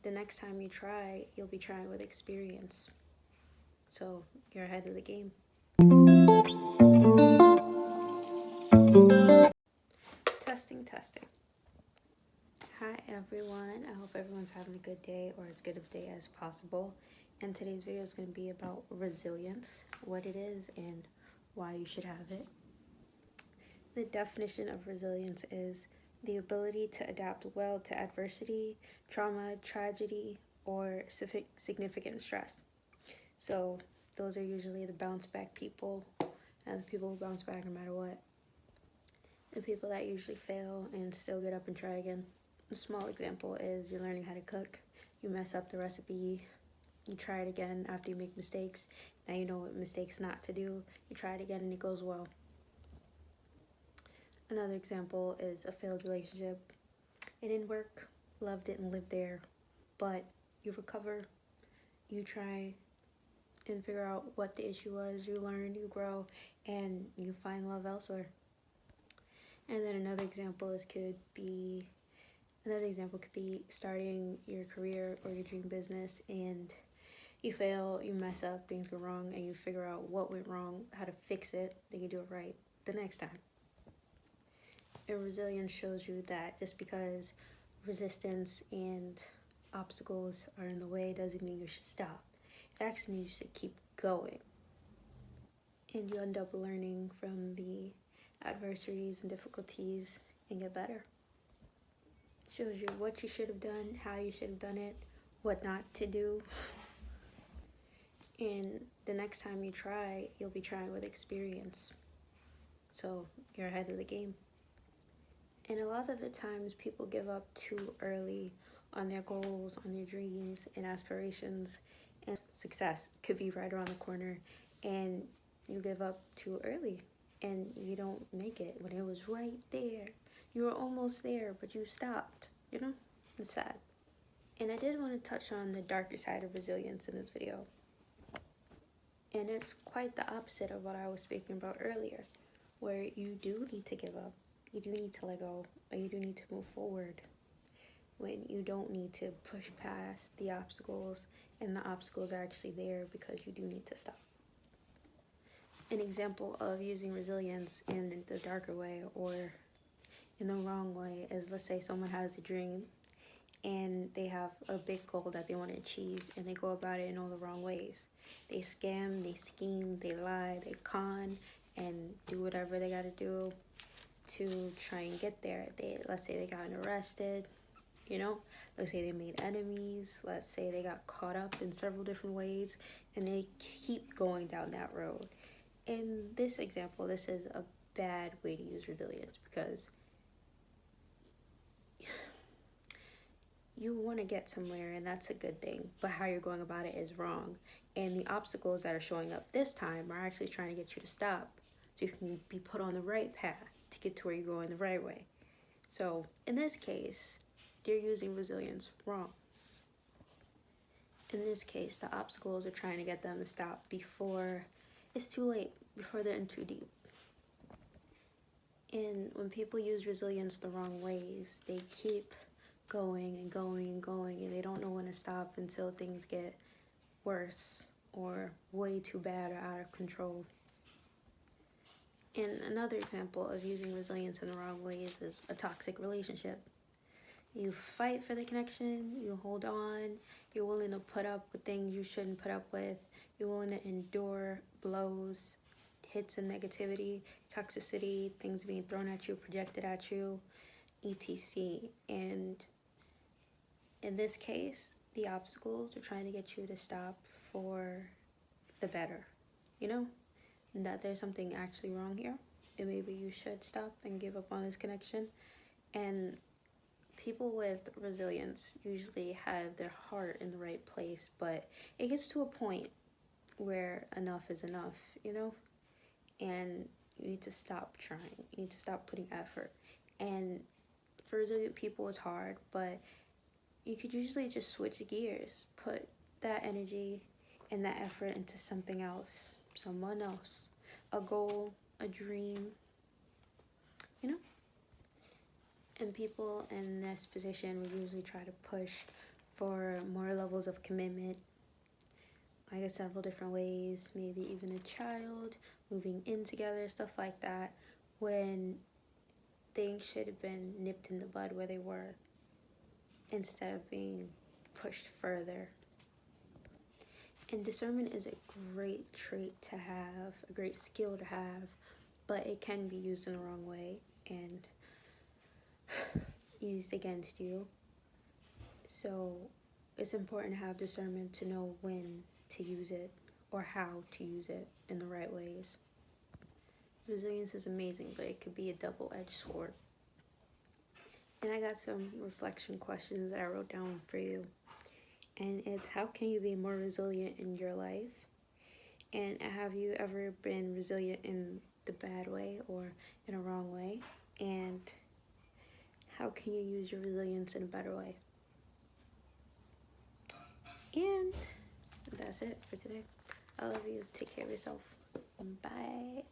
the next time you try, you'll be trying with experience. So you're ahead of the game. Testing, testing. Hi everyone, I hope everyone's having a good day or as good of a day as possible. And today's video is going to be about resilience, what it is and why you should have it. The definition of resilience is the ability to adapt well to adversity, trauma, tragedy, or significant stress. So those are usually the bounce back people and the people who bounce back no matter what. The people that usually fail and still get up and try again. A small example is you're learning how to cook. You mess up the recipe. You try it again after you make mistakes. Now you know what mistakes not to do. You try it again and it goes well. Another example is a failed relationship. It didn't work. Love didn't live there. But you recover. You try and figure out what the issue was. You learn, you grow, and you find love elsewhere. And then another example could be starting your career or your dream business and you fail, you mess up, things go wrong, and you figure out what went wrong, how to fix it, then you do it right the next time. And resilience shows you that just because resistance and obstacles are in the way doesn't mean you should stop. It actually means you should keep going. And you end up learning from the adversities and difficulties and get better. It shows you what you should have done, how you should have done it, what not to do. And the next time you try, you'll be trying with experience. So you're ahead of the game. And a lot of the times people give up too early on their goals, on their dreams and aspirations. And success could be right around the corner and you give up too early and you don't make it when it was right there. You were almost there, but you stopped, It's sad. And I did want to touch on the darker side of resilience in this video. And it's quite the opposite of what I was speaking about earlier, where you do need to give up, you do need to let go, or you do need to move forward. When you don't need to push past the obstacles, and the obstacles are actually there because you do need to stop. An example of using resilience in the darker way or in the wrong way is, let's say someone has a dream and they have a big goal that they want to achieve and they go about it in all the wrong ways. They scam, they scheme, they lie, they con, and do whatever they got to do to try and get there. Let's say they got arrested, let's say they made enemies, let's say they got caught up in several different ways and they keep going down that road. In this example, this is a bad way to use resilience because you want to get somewhere and that's a good thing, but how you're going about it is wrong. And the obstacles that are showing up this time are actually trying to get you to stop so you can be put on the right path to get to where you're going the right way. So in this case, they're using resilience wrong. In this case, the obstacles are trying to get them to stop before it's too late, before they're in too deep. And when people use resilience the wrong ways, they keep going and going and going, and they don't know when to stop until things get worse or way too bad or out of control. And another example of using resilience in the wrong ways is a toxic relationship. You fight for the connection, you hold on, you're willing to put up with things you shouldn't put up with, you're willing to endure blows, hits and negativity, toxicity, things being thrown at you, projected at you, etc. And in this case, the obstacles are trying to get you to stop for the better, that there's something actually wrong here, and maybe you should stop and give up on this connection. And people with resilience usually have their heart in the right place, but it gets to a point where enough is enough, and you need to stop trying. You need to stop putting effort. And for resilient people, it's hard, but you could usually just switch gears, put that energy and that effort into something else, someone else, a goal, a dream, And people in this position would usually try to push for more levels of commitment. I guess several different ways, maybe even a child moving in together, stuff like that, when things should have been nipped in the bud where they were instead of being pushed further. And discernment is a great trait to have, a great skill to have, but it can be used in the wrong way and used against you. So it's important to have discernment to know when to use it or how to use it in the right ways. Resilience is amazing, but it could be a double-edged sword. And I got some reflection questions that I wrote down for you. And it's, how can you be more resilient in your life? And have you ever been resilient in the bad way or in a wrong way? And how can you use your resilience in a better way? And that's it for today. I love you. Take care of yourself. Bye.